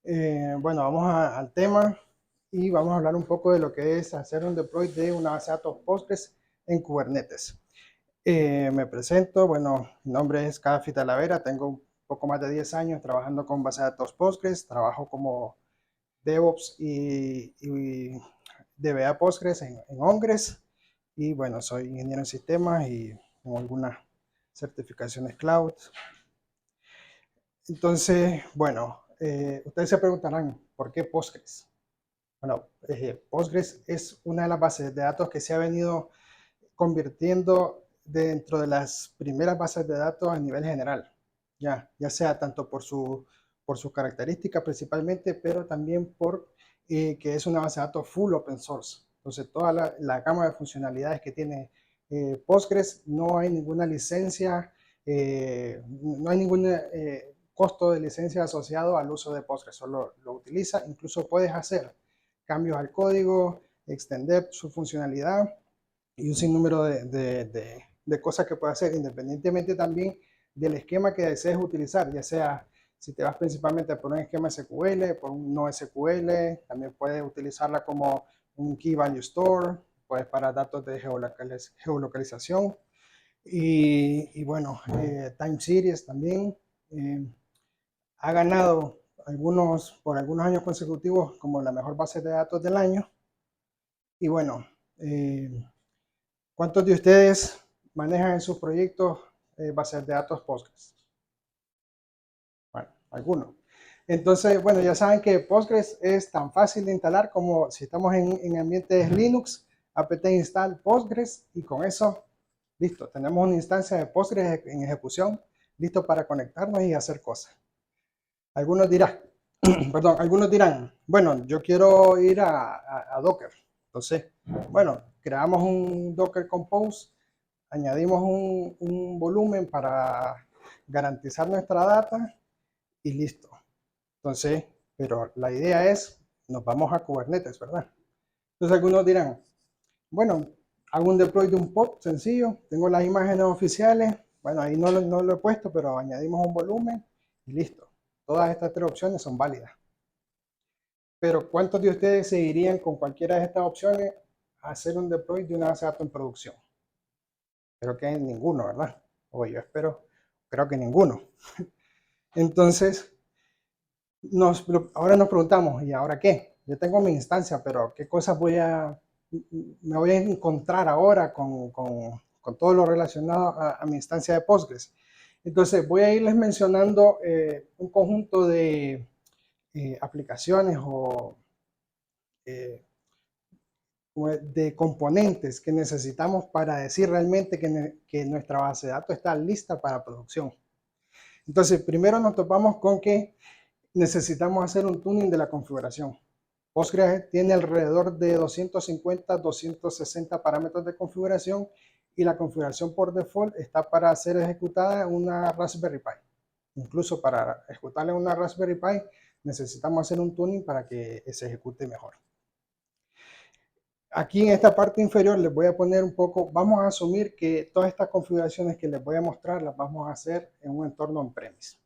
Bueno, vamos al tema y vamos a hablar un poco de lo que es hacer un deploy de una base de datos Postgres en Kubernetes. Me presento, bueno, mi nombre es Cafi Talavera, tengo un poco más de 10 años trabajando con base de datos Postgres, trabajo como DevOps y DBA Postgres en Ongres y bueno, soy ingeniero en sistemas y tengo algunas certificaciones cloud. Entonces, bueno, ustedes se preguntarán, ¿por qué Postgres? Bueno, Postgres es una de las bases de datos que se ha venido convirtiendo dentro de las primeras bases de datos a nivel general, ya sea tanto por sus características principalmente, pero también por que es una base de datos full open source. Entonces, toda la gama de funcionalidades que tiene Postgres, no hay ninguna licencia, no hay ningún costo de licencia asociado al uso de Postgres, solo lo utiliza, incluso puedes hacer cambios al código, extender su funcionalidad y un sinnúmero de cosas que puede hacer, independientemente también del esquema que desees utilizar, ya sea si te vas principalmente por un esquema SQL, por un no SQL, también puedes utilizarla como un Key Value Store, pues para datos de geolocalización y bueno, Time Series también. Eh, ha ganado por algunos años consecutivos como la mejor base de datos del año. Y bueno, ¿cuántos de ustedes manejan en sus proyectos bases de datos Postgres? Bueno, algunos. Entonces, bueno, ya saben que Postgres es tan fácil de instalar como si estamos en ambientes Linux, apt install Postgres y con eso, listo, tenemos una instancia de Postgres en ejecución, listo para conectarnos y hacer cosas. Algunos dirán, perdón, algunos dirán, bueno, yo quiero ir a Docker. Entonces, bueno, creamos un Docker Compose, añadimos un volumen para garantizar nuestra data y listo. Entonces, pero la idea es, nos vamos a Kubernetes, ¿verdad? Entonces algunos dirán, bueno, hago un deploy de un pod sencillo, tengo las imágenes oficiales, bueno, ahí no lo he puesto, pero añadimos un volumen y listo. Todas estas tres opciones son válidas. Pero ¿cuántos de ustedes seguirían con cualquiera de estas opciones a hacer un deploy de una base de datos en producción? Creo que ninguno, ¿verdad? O yo espero, creo que ninguno. Entonces, ahora nos preguntamos, ¿y ahora qué? Yo tengo mi instancia, pero ¿qué cosas me voy a encontrar ahora con todo lo relacionado a mi instancia de Postgres? Entonces, voy a irles mencionando un conjunto de aplicaciones o eh, de componentes que necesitamos para decir realmente que nuestra base de datos está lista para producción. Entonces, primero nos topamos con que necesitamos hacer un tuning de la configuración. Postgres tiene alrededor de 250, 260 parámetros de configuración y la configuración por default está para ser ejecutada en una Raspberry Pi. Incluso para ejecutarla en una Raspberry Pi necesitamos hacer un tuning para que se ejecute mejor. Aquí en esta parte inferior les voy a poner un poco, vamos a asumir que todas estas configuraciones que les voy a mostrar las vamos a hacer en un entorno on-premise.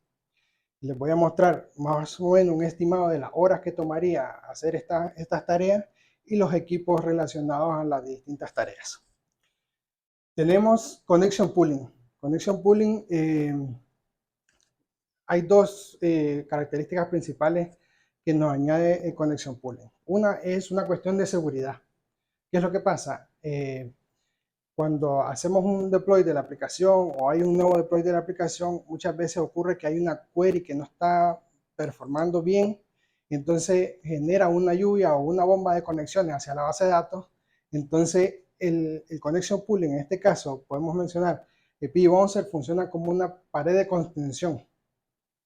Les voy a mostrar más o menos un estimado de las horas que tomaría hacer estas tareas y los equipos relacionados a las distintas tareas. Tenemos Connection Pooling. Connection Pooling, hay dos características principales que nos añade Connection Pooling. Una es una cuestión de seguridad. ¿Qué es lo que pasa? Cuando hacemos un deploy de la aplicación o hay un nuevo deploy de la aplicación, muchas veces ocurre que hay una query que no está performando bien, entonces genera una lluvia o una bomba de conexiones hacia la base de datos. Entonces, el connection pooling, en este caso, podemos mencionar que PBouncer funciona como una pared de contención.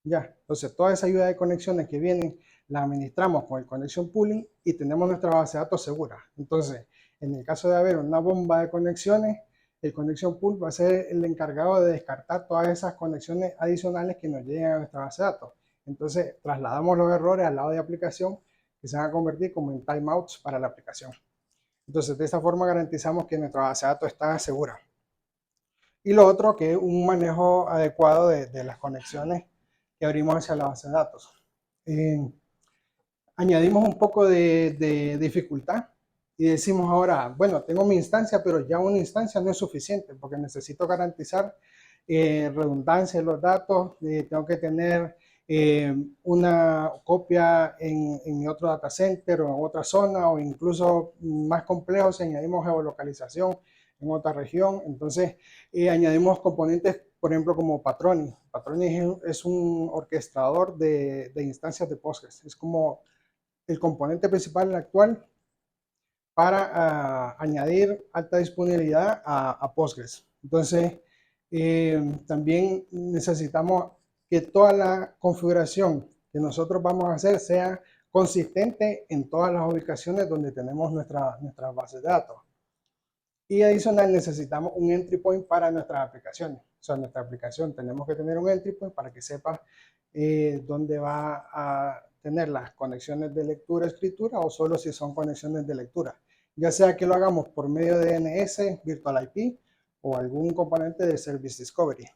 Ya, entonces toda esa ayuda de conexiones que vienen la administramos con el connection pooling y tenemos nuestra base de datos segura. Entonces, en el caso de haber una bomba de conexiones, el connection pool va a ser el encargado de descartar todas esas conexiones adicionales que nos lleguen a nuestra base de datos. Entonces, trasladamos los errores al lado de aplicación que se van a convertir como en timeouts para la aplicación. Entonces, de esta forma garantizamos que nuestra base de datos está segura. Y lo otro que es un manejo adecuado de las conexiones que abrimos hacia la base de datos. añadimos un poco de dificultad y decimos ahora, bueno, tengo mi instancia, pero ya una instancia no es suficiente porque necesito garantizar redundancia de los datos, tengo que tener una copia en mi otro data center o en otra zona, o incluso más complejos, añadimos geolocalización en otra región. Entonces, añadimos componentes, por ejemplo, como Patroni. Patroni es un orquestador de instancias de Postgres. Es como el componente principal actual para añadir alta disponibilidad a Postgres. Entonces, también necesitamos que toda la configuración que nosotros vamos a hacer sea consistente en todas las ubicaciones donde tenemos nuestra base de datos. Y adicional necesitamos un entry point para nuestras aplicaciones. O sea, nuestra aplicación tenemos que tener un entry point para que sepa dónde va a tener las conexiones de lectura-escritura o solo si son conexiones de lectura. Ya sea que lo hagamos por medio de DNS, Virtual IP o algún componente de Service Discovery.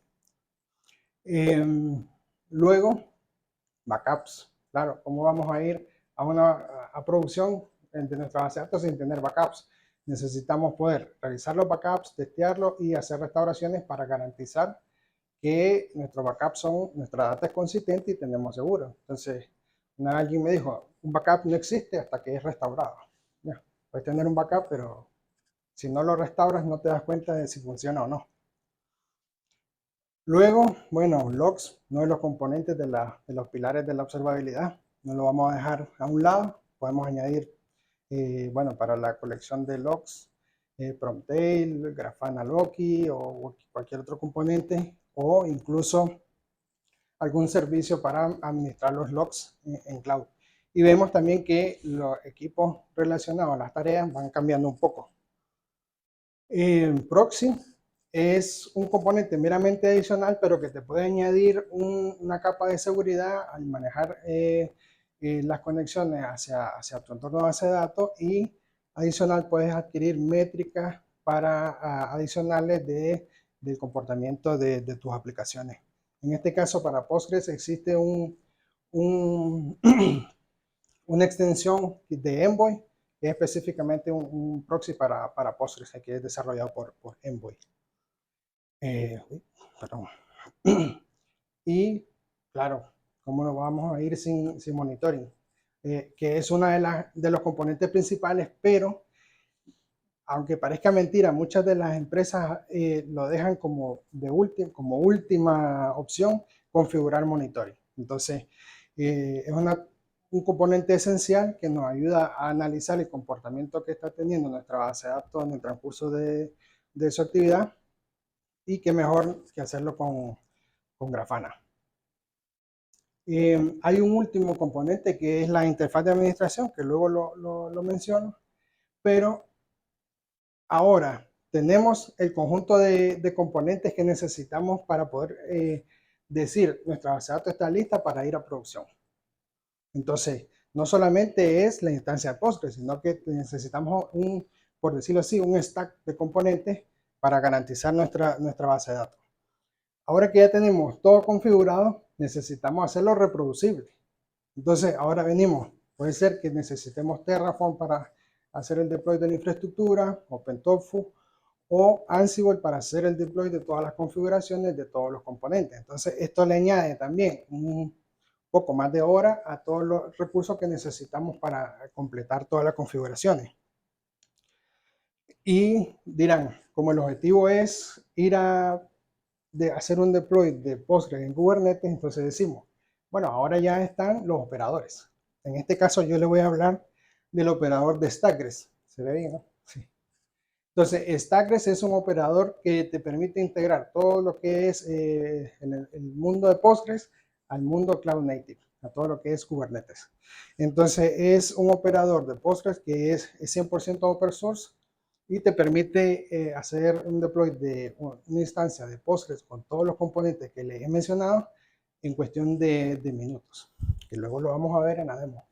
Luego, backups. Claro, ¿cómo vamos a ir a producción de nuestra base de datos sin tener backups? Necesitamos poder realizar los backups, testearlos y hacer restauraciones para garantizar que nuestros backups nuestra data es consistente y tenemos seguro. Entonces, alguien me dijo, un backup no existe hasta que es restaurado. Ya, puedes tener un backup, pero si no lo restauras no te das cuenta de si funciona o no. Luego, bueno, logs, uno de los componentes de los pilares de la observabilidad, no lo vamos a dejar a un lado. Podemos añadir, bueno, para la colección de logs, Promptail, Grafana Loki o cualquier otro componente, o incluso algún servicio para administrar los logs en cloud. Y vemos también que los equipos relacionados a las tareas van cambiando un poco. Proxy es un componente meramente adicional, pero que te puede añadir una capa de seguridad al manejar las conexiones hacia tu entorno de base de datos, y adicional puedes adquirir métricas para adicionales del comportamiento de tus aplicaciones. En este caso, para Postgres existe una extensión de Envoy, que es específicamente un proxy para Postgres, que es desarrollado por Envoy. Perdón. Y claro, ¿cómo nos vamos a ir sin monitoring? Que es una de los componentes principales, pero aunque parezca mentira, muchas de las empresas lo dejan como última opción, configurar monitoring. Entonces, es un componente esencial que nos ayuda a analizar el comportamiento que está teniendo nuestra base de datos en el transcurso de su actividad, y qué mejor que hacerlo con Grafana. Hay un último componente que es la interfaz de administración, que luego lo menciono, pero ahora tenemos el conjunto de componentes que necesitamos para poder decir nuestra base de datos está lista para ir a producción. Entonces, no solamente es la instancia de Postgres, sino que necesitamos por decirlo así, un stack de componentes para garantizar nuestra base de datos. Ahora que ya tenemos todo configurado, necesitamos hacerlo reproducible. Entonces, ahora venimos. Puede ser que necesitemos Terraform para hacer el deploy de la infraestructura, OpenTofu, o Ansible para hacer el deploy de todas las configuraciones de todos los componentes. Entonces, esto le añade también un poco más de hora a todos los recursos que necesitamos para completar todas las configuraciones. Y dirán, como el objetivo es ir de hacer un deploy de Postgres en Kubernetes, entonces decimos, bueno, ahora ya están los operadores. En este caso yo le voy a hablar del operador de Stackgres. ¿Se ve bien, no? Sí. Entonces, Stackgres es un operador que te permite integrar todo lo que es el mundo de Postgres al mundo Cloud Native, a todo lo que es Kubernetes. Entonces, es un operador de Postgres que es 100% open source, y te permite hacer un deploy de una instancia de Postgres con todos los componentes que les he mencionado en cuestión de minutos, que luego lo vamos a ver en la demo.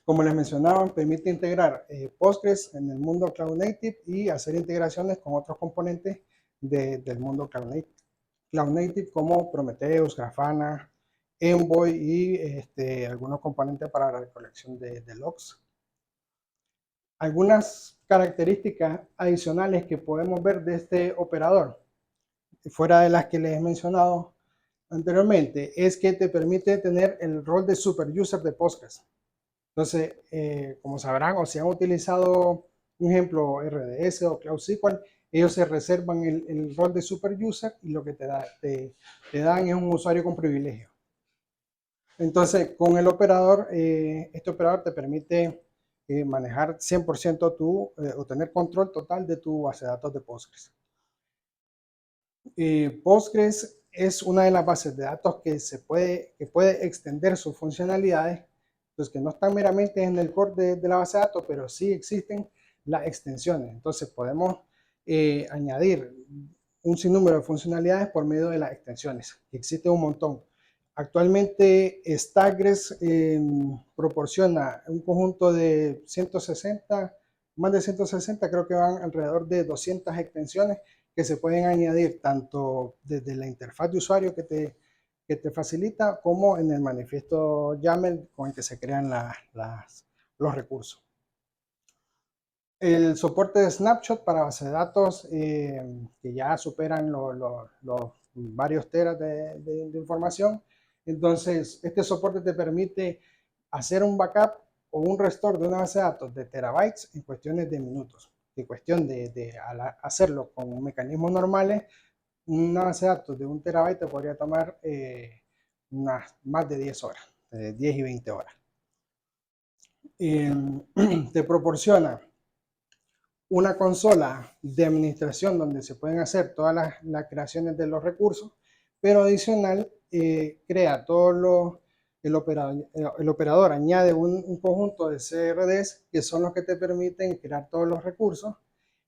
Como les mencionaba, permite integrar Postgres en el mundo Cloud Native y hacer integraciones con otros componentes del mundo Cloud Native como Prometheus, Grafana Envoy y algunos componentes para la recolección de logs. Algunas características adicionales que podemos ver de este operador, fuera de las que les he mencionado anteriormente, es que te permite tener el rol de super user de Postgres. Entonces, como sabrán o si han utilizado, un ejemplo, RDS o Cloud SQL, ellos se reservan el rol de super user y lo que te dan es un usuario con privilegio. Entonces, con el operador, este operador te permite manejar 100% o tener control total de tu base de datos de Postgres. Postgres es una de las bases de datos que puede extender sus funcionalidades, pues que no están meramente en el core de la base de datos, pero sí existen las extensiones. Entonces podemos añadir un sinnúmero de funcionalidades por medio de las extensiones, que existe un montón. Actualmente Stackgres proporciona un conjunto de 160, más de 160, creo que van alrededor de 200 extensiones que se pueden añadir tanto desde la interfaz de usuario que te facilita como en el manifiesto YAML con el que se crean los recursos. El soporte de snapshot para base de datos que ya superan los varios teras de información. Entonces, este soporte te permite hacer un backup o un restore de una base de datos de terabytes en cuestiones de minutos. En cuestión de hacerlo con mecanismos normales, una base de datos de 1 terabyte te podría tomar más de 10 horas, 10 y 20 horas. Te proporciona una consola de administración donde se pueden hacer todas las creaciones de los recursos, pero adicional crea el operador añade un conjunto de CRDs que son los que te permiten crear todos los recursos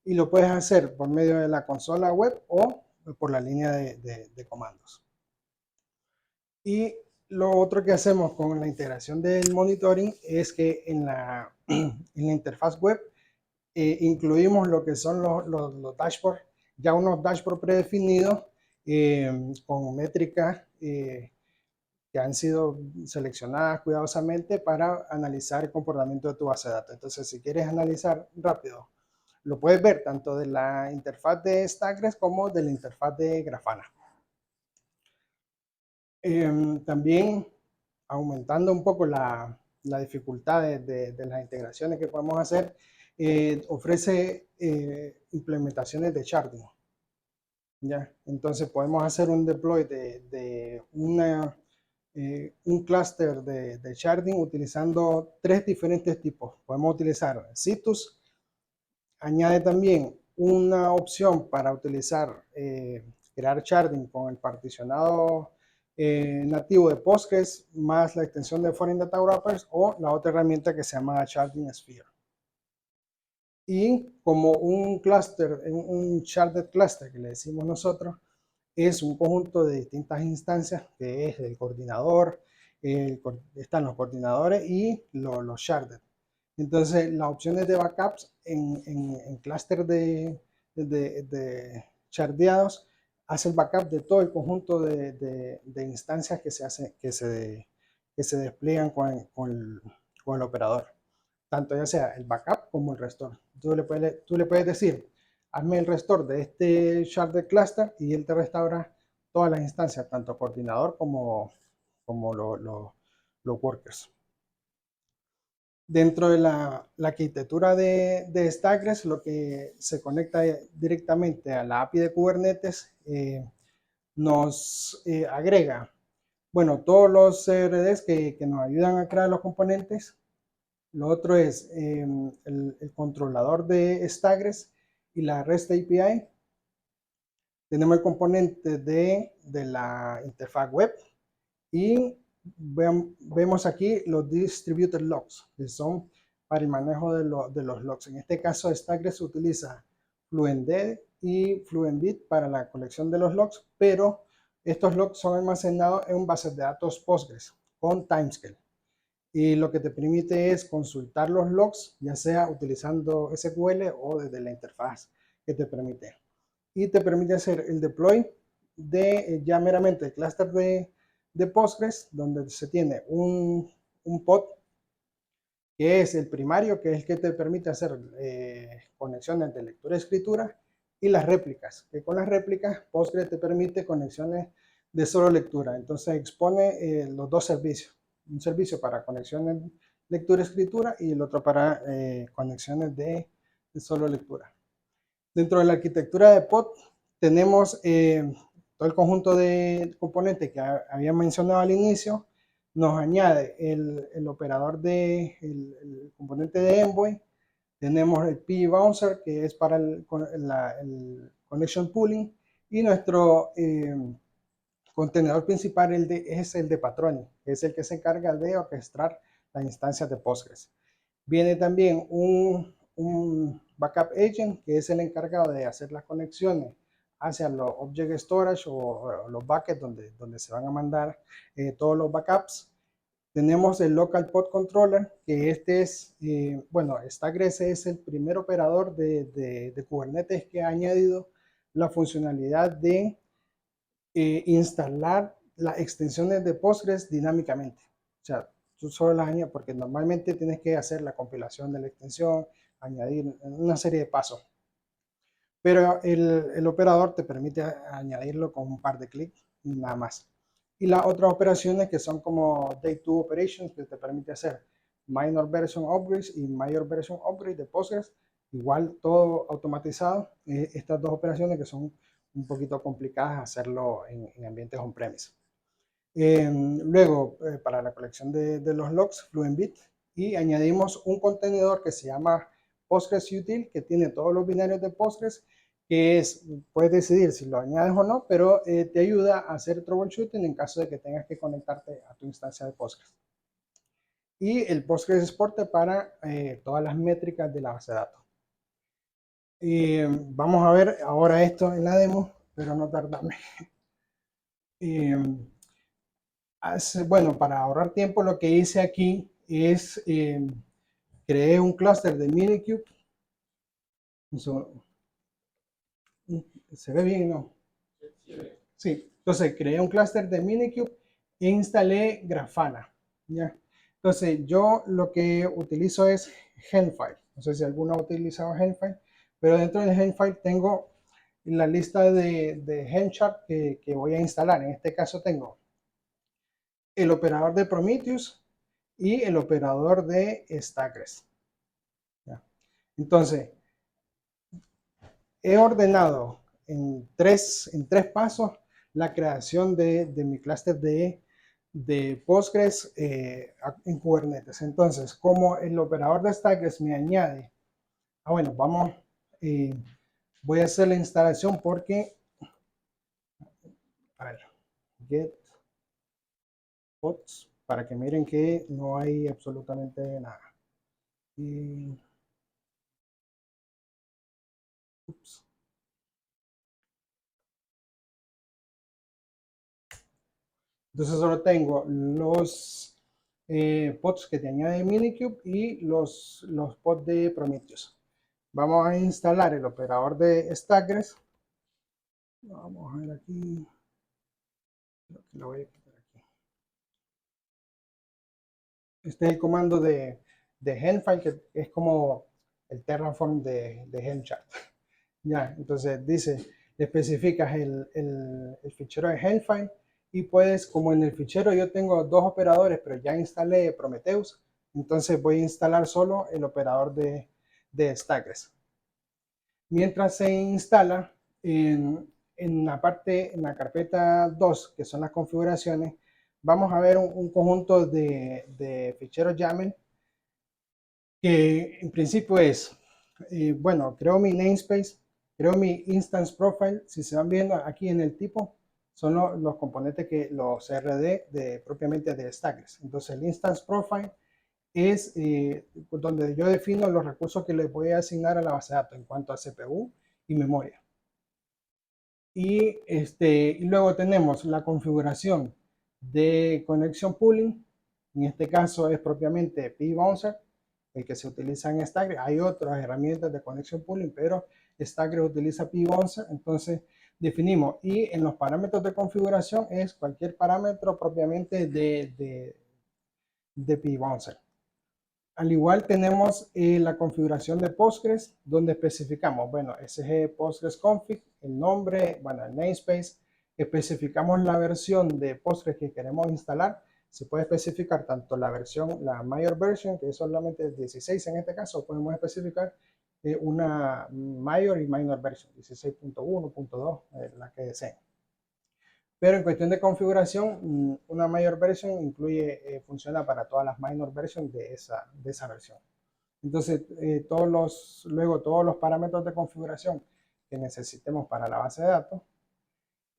y lo puedes hacer por medio de la consola web o por la línea de comandos. Y lo otro que hacemos con la integración del monitoring es que en la interfaz web incluimos lo que son los dashboards, ya unos dashboards predefinidos con métricas que han sido seleccionadas cuidadosamente para analizar el comportamiento de tu base de datos. Entonces, si quieres analizar rápido, lo puedes ver tanto de la interfaz de Stackgres como de la interfaz de Grafana. También aumentando un poco la dificultad de las integraciones que podemos hacer, ofrece implementaciones de sharding. ¿Ya? Entonces podemos hacer un deploy de un clúster de sharding utilizando 3 diferentes tipos. Podemos utilizar Citus, añade también una opción para utilizar, crear sharding con el particionado nativo de Postgres más la extensión de Foreign Data Wrappers o la otra herramienta que se llama Sharding Sphere. Y como un cluster, un sharded cluster que le decimos nosotros, es un conjunto de distintas instancias que es el coordinador, están los coordinadores y los sharded. Entonces, las opciones de backups en clúster de shardeados hace el backup de todo el conjunto de instancias que se despliegan con el operador. Tanto ya sea el backup como el restore. Tú le puedes decir, hazme el restore de este sharded cluster y él te restaura todas las instancias, tanto coordinador como los workers. Dentro de la arquitectura de Stackgres, lo que se conecta directamente a la API de Kubernetes nos agrega, bueno, todos los CRDs que nos ayudan a crear los componentes. Lo otro es el controlador de Stackgres y la REST API. Tenemos el componente de la interfaz web y vemos aquí los distributed logs, que son para el manejo de los logs. En este caso, Stackgres utiliza FluentD y FluentBit para la colección de los logs, pero estos logs son almacenados en bases de datos Postgres con timescale. Y lo que te permite es consultar los logs, ya sea utilizando SQL o desde la interfaz que te permite. Y te permite hacer el deploy de ya meramente el clúster de Postgres, donde se tiene un pod que es el primario, que es el que te permite hacer conexiones de lectura-escritura, y las réplicas, que con las réplicas Postgres te permite conexiones de solo lectura. Entonces expone los dos servicios, un servicio para conexiones lectura-escritura y el otro para conexiones de solo lectura. Dentro de la arquitectura de pod tenemos todo el conjunto de componentes que había mencionado al inicio. Nos añade el operador el componente de Envoy. Tenemos el P-Bouncer, que es para el Connection Pooling. Y nuestro contenedor principal es el de Patroni, que es el que se encarga de orquestar las instancias de Postgres. Viene también un backup agent, que es el encargado de hacer las conexiones hacia los object storage o los buckets donde se van a mandar todos los backups. Tenemos el local pod controller, que este es, bueno, Stagres es el primer operador de Kubernetes que ha añadido la funcionalidad de instalar las extensiones de Postgres dinámicamente. O sea, tú solo las añades porque normalmente tienes que hacer la compilación de la extensión, añadir una serie de pasos. Pero el operador te permite añadirlo con un par de clics y nada más. Y las otras operaciones que son como Day 2 Operations, que te permite hacer Minor Version Upgrades y Major Version Upgrade de Postgres, igual todo automatizado. Estas dos operaciones que son un poquito complicadas hacerlo en ambientes on-premise. Luego, para la colección de los logs, Fluentbit, y añadimos un contenedor que se llama Postgres Util, que tiene todos los binarios de Postgres, que puedes decidir si lo añades o no, pero te ayuda a hacer troubleshooting en caso de que tengas que conectarte a tu instancia de Postgres. Y el Postgres Exporter para todas las métricas de la base de datos. Vamos a ver ahora esto en la demo, pero no tardarme. Bueno, para ahorrar tiempo, lo que hice aquí es creé un clúster de Minikube. ¿Se ve bien, no? Sí, entonces creé un clúster de Minikube e instalé Grafana. ¿Ya? Entonces yo lo que utilizo es Hemfile. No sé si alguno ha utilizado Hemfile, pero dentro de Hemfile tengo la lista de Hemchart que voy a instalar. En este caso tengo el operador de Prometheus y el operador de Stagres. ¿Ya? Entonces, he ordenado en tres pasos la creación de mi clúster de Postgres en Kubernetes. Entonces, como el operador de Stagres me añade, bueno, voy a hacer la instalación porque, a ver, get pods, para que miren que no hay absolutamente nada. Ups. Entonces solo tengo los pods que te añade Minikube y los pods de Prometheus. Vamos a instalar el operador de Stagres. Vamos a ver aquí. Lo voy a quitar aquí. Este es el comando de Hemfile, que es como el Terraform de Helmchart. Ya, entonces dice, especificas el fichero de Hemfile y puedes, como en el fichero yo tengo dos operadores, pero ya instalé Prometheus, entonces voy a instalar solo el operador de Stagres. Mientras se instala, en la carpeta 2, que son las configuraciones, vamos a ver un conjunto de ficheros YAML que en principio es, bueno, creo mi namespace, creo mi instance profile. Si se van viendo aquí en el tipo, son los componentes los CRD propiamente de Stagres. Entonces el instance profile es donde yo defino los recursos que le voy a asignar a la base de datos en cuanto a CPU y memoria. Y luego tenemos la configuración de Connection Pooling. En este caso es propiamente P-Bouncer, el que se utiliza en Stagres. Hay otras herramientas de Connection Pooling, pero Stagres utiliza P-Bouncer. Entonces definimos. Y en los parámetros de configuración es cualquier parámetro propiamente de P-Bouncer. Al igual tenemos la configuración de Postgres, donde especificamos, bueno, SG Postgres config, el nombre, bueno, el namespace, especificamos la versión de Postgres que queremos instalar. Se puede especificar tanto la versión, la mayor version, que es solamente 16 en este caso, podemos especificar una mayor y minor version, 16.1.2, la que deseen. Pero en cuestión de configuración, una mayor versión incluye, funciona para todas las minor versions de esa versión. Entonces, luego todos los parámetros de configuración que necesitemos para la base de datos.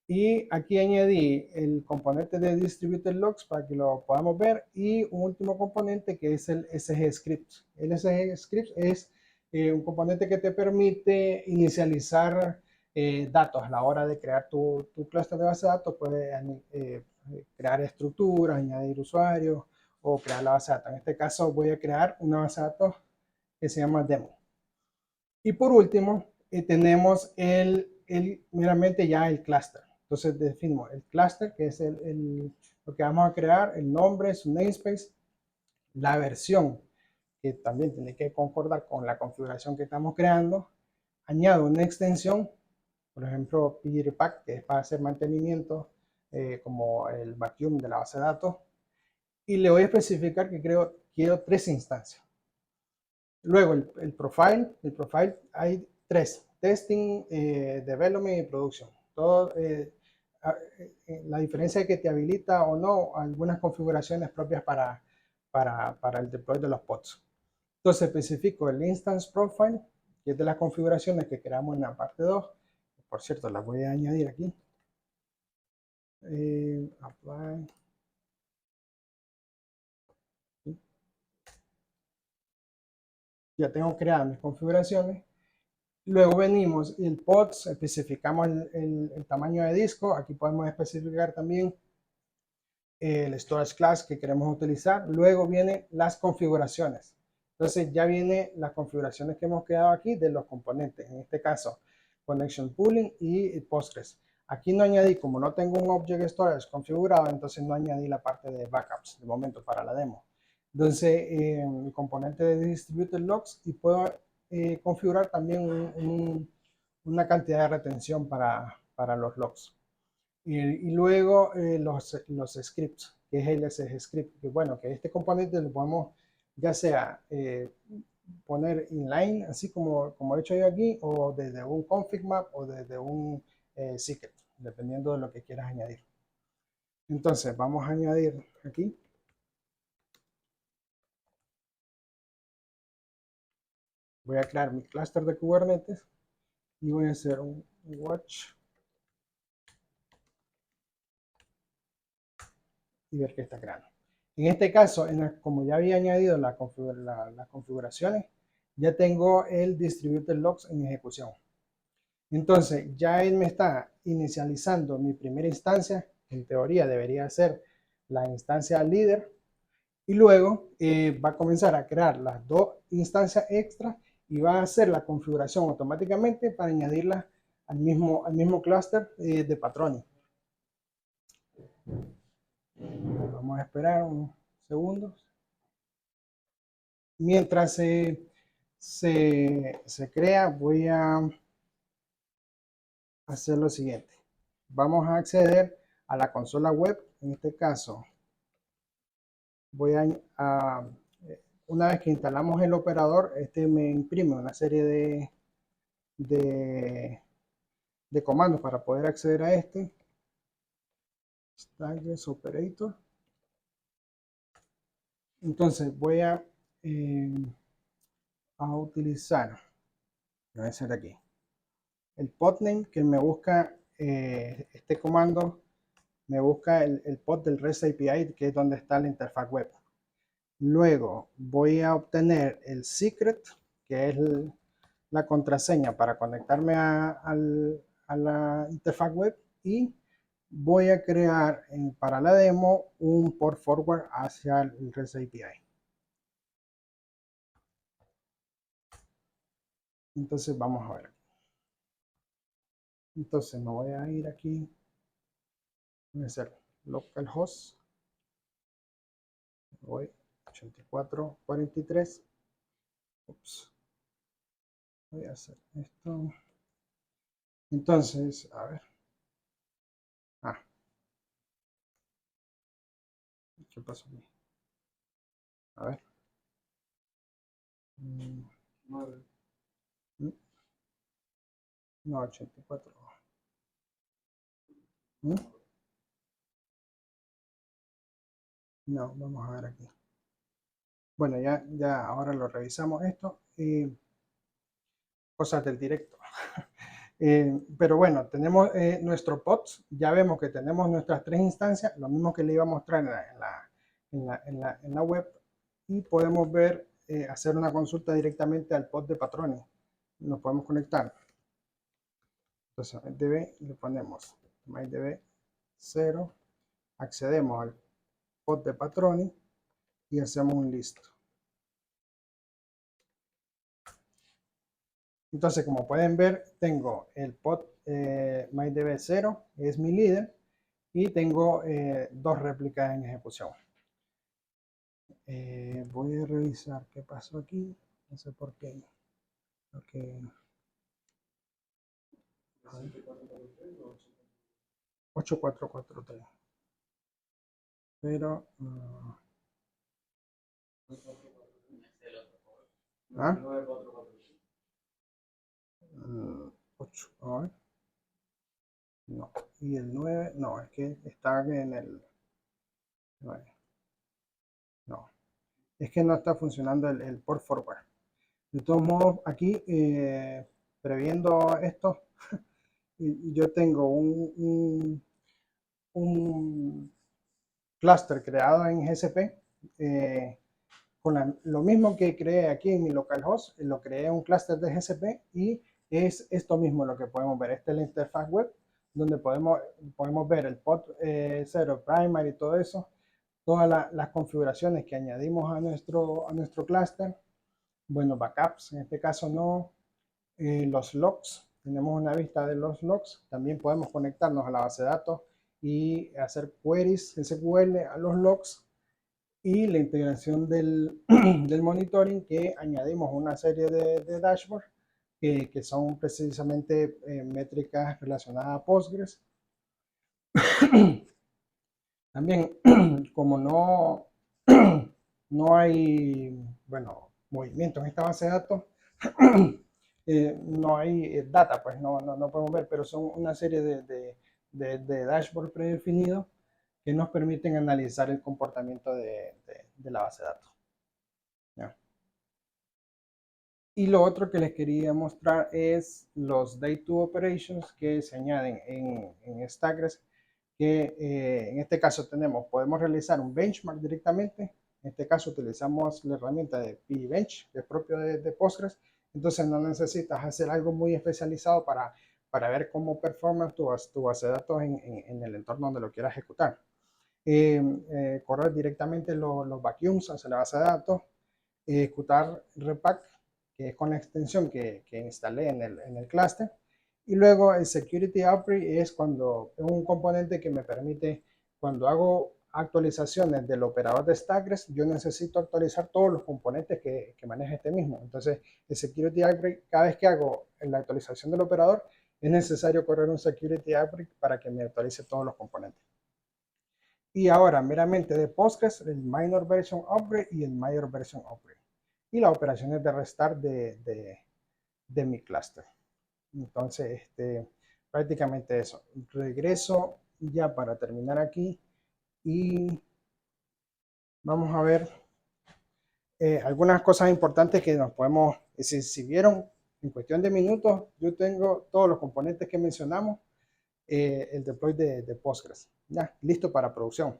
Y aquí añadí el componente de Distributed Logs para que lo podamos ver. Y un último componente que es el SG Script. El SG Script es un componente que te permite inicializar datos a la hora de crear tu clúster de base de datos. Puedes crear estructuras, añadir usuarios o crear la base de datos. En este caso voy a crear una base de datos que se llama demo. Y por último, tenemos meramente ya el clúster. Entonces definimos el clúster, que es lo que vamos a crear, el nombre, su namespace, la versión, que también tiene que concordar con la configuración que estamos creando. Añado una extensión, por ejemplo, pgrepack, que es para hacer mantenimiento, como el vacuum de la base de datos. Y le voy a especificar que quiero 3 instancias. Luego el profile hay 3, testing, development y producción. Todo, la diferencia es que te habilita o no algunas configuraciones propias para el deploy de los pods. Entonces especifico el instance profile, que es de las configuraciones que creamos en la parte 2. Por cierto, las voy a añadir aquí. Apply. Ya tengo creadas mis configuraciones. Luego venimos y el pods, especificamos el tamaño de disco. Aquí podemos especificar también el storage class que queremos utilizar. Luego vienen las configuraciones. Entonces ya vienen las configuraciones que hemos creado aquí de los componentes. En este caso, connection pooling y Postgres. Aquí no añadí, como no tengo un object storage configurado, entonces no añadí la parte de backups de momento para la demo. Entonces, el componente de distributed logs y puedo configurar también una cantidad de retención para los logs. Y luego los scripts, que es el SG script, que bueno, que este componente lo podemos ya sea poner inline, así como he hecho yo aquí, o desde un config map o desde un secret, dependiendo de lo que quieras añadir. Entonces, vamos a añadir aquí. Voy a crear mi clúster de Kubernetes y voy a hacer un watch y ver qué está creando. En este caso, como ya había añadido las configuraciones, ya tengo el Distributed Logs en ejecución. Entonces, ya él me está inicializando mi primera instancia. En teoría debería ser la instancia líder. Y luego va a comenzar a crear las 2 instancias extras y va a hacer la configuración automáticamente para añadirla al mismo clúster de patrones. Vamos a esperar unos segundos. Mientras se crea, voy a hacer lo siguiente. Vamos a acceder a la consola web. En este caso, voy una vez que instalamos el operador, este me imprime una serie de comandos para poder acceder a este. Stages Operator. Entonces voy a utilizar, voy a hacer aquí, el podname que me busca este comando, me busca el pod del REST API, que es donde está la interfaz web. Luego voy a obtener el secret, que es la contraseña para conectarme a la interfaz web, y voy a crear para la demo un port forward hacia el REST API. Entonces vamos a ver. Entonces me voy a ir aquí, voy a hacer localhost, voy 8443, ups, voy a hacer esto. Entonces, a ver, ¿qué pasó aquí? A ver. No, 84. No, vamos a ver aquí. Bueno, ya ahora lo revisamos esto. Cosas del directo. Pero bueno, tenemos nuestro POTS. Ya vemos que tenemos nuestras 3 instancias, lo mismo que le iba a mostrar en la web. Y podemos ver, hacer una consulta directamente al POT de patrones. Nos podemos conectar. Entonces, a MyDB le ponemos MyDB 0. Accedemos al POT de patrones y hacemos un listo. Entonces, como pueden ver, tengo el pod MyDB 0, es mi líder, y tengo 2 réplicas en ejecución. Voy a revisar qué pasó aquí, no sé por qué. Okay. 8443. Pero... ¿ah? 8, a ver. No, y el 9, no, es que está en el 9. No, es que no está funcionando el port forward. De todos modos, aquí, previendo esto, yo tengo un clúster creado en GCP, con lo mismo que creé aquí en mi localhost, lo creé en un clúster de GCP y es esto mismo lo que podemos ver. Esta es la interfaz web donde podemos ver el pod 0 primary y todo eso, todas las configuraciones que añadimos a nuestro clúster. Bueno, backups, en este caso no. Los logs, tenemos una vista de los logs. También podemos conectarnos a la base de datos y hacer queries SQL a los logs. Y la integración del, del monitoring, que añadimos una serie de dashboards que son precisamente métricas relacionadas a Postgres. También, como no hay, bueno, movimiento en esta base de datos, no hay data, pues no podemos ver, pero son una serie de dashboards predefinidos que nos permiten analizar el comportamiento de la base de datos. ¿Ya? Y lo otro que les quería mostrar es los Day 2 Operations que se añaden en Stackgres, que en este caso podemos realizar un benchmark directamente. En este caso utilizamos la herramienta de pbench, que es propio de Postgres. Entonces no necesitas hacer algo muy especializado para ver cómo performa tu base de datos en el entorno donde lo quieras ejecutar. Correr directamente los vacuums hacia la base de datos, ejecutar repack, que es con la extensión que instalé en el clúster. Y luego el security upgrade es cuando es un componente que me permite, cuando hago actualizaciones del operador de Stackgres, yo necesito actualizar todos los componentes que maneja este mismo. Entonces, el security upgrade, cada vez que hago la actualización del operador, es necesario correr un security upgrade para que me actualice todos los componentes. Y ahora, meramente de Postgres, el minor version upgrade y el major version upgrade. Y las operaciones de restart de mi clúster. Entonces, prácticamente eso. Regreso ya para terminar aquí y vamos a ver algunas cosas importantes que nos podemos, si vieron, en cuestión de minutos, yo tengo todos los componentes que mencionamos, el deploy de Postgres, ya, listo para producción.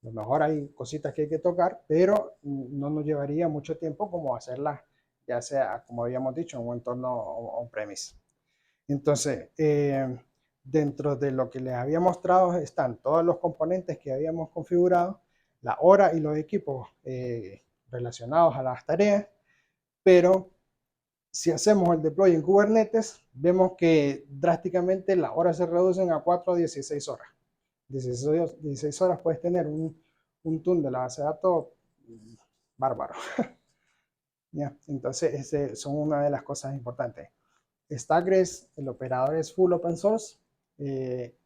A lo mejor hay cositas que hay que tocar, pero no nos llevaría mucho tiempo como hacerlas, ya sea, como habíamos dicho, en un entorno on-premise. Entonces, dentro de lo que les había mostrado están todos los componentes que habíamos configurado, la hora y los equipos relacionados a las tareas, pero si hacemos el deploy en Kubernetes, vemos que drásticamente las horas se reducen a 4 a 16 horas. 16 horas puedes tener un tune de la base de datos bárbaro. ¿Ya? Entonces, son una de las cosas importantes. Stackgres, el operador es full open source,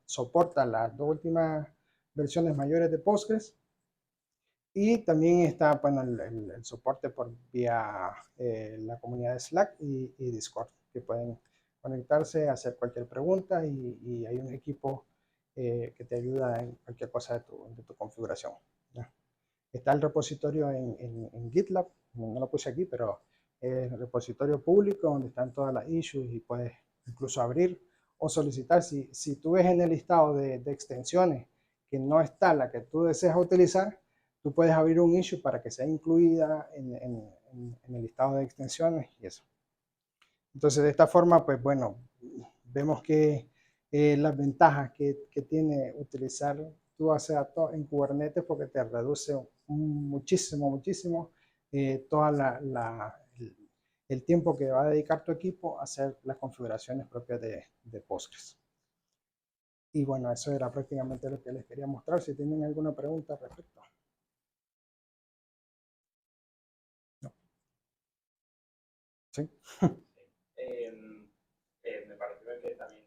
soporta las dos últimas versiones mayores de Postgres y también está bueno, el soporte por vía la comunidad de Slack y Discord, que pueden conectarse, hacer cualquier pregunta y hay un equipo que te ayuda en cualquier cosa de tu configuración. ¿Ya? Está el repositorio en GitLab, no lo puse aquí, pero es el repositorio público donde están todas las issues y puedes incluso abrir o solicitar. Si tú ves en el listado de extensiones que no está la que tú deseas utilizar, tú puedes abrir un issue para que sea incluida en el listado de extensiones y eso. Entonces, de esta forma, pues bueno, vemos que las ventajas que tiene utilizar tu base de datos en Kubernetes porque te reduce muchísimo toda el tiempo que va a dedicar tu equipo a hacer las configuraciones propias de Postgres. Y bueno, eso era prácticamente lo que les quería mostrar. Si tienen alguna pregunta al respecto. No. ¿Sí? Me pareció ver que también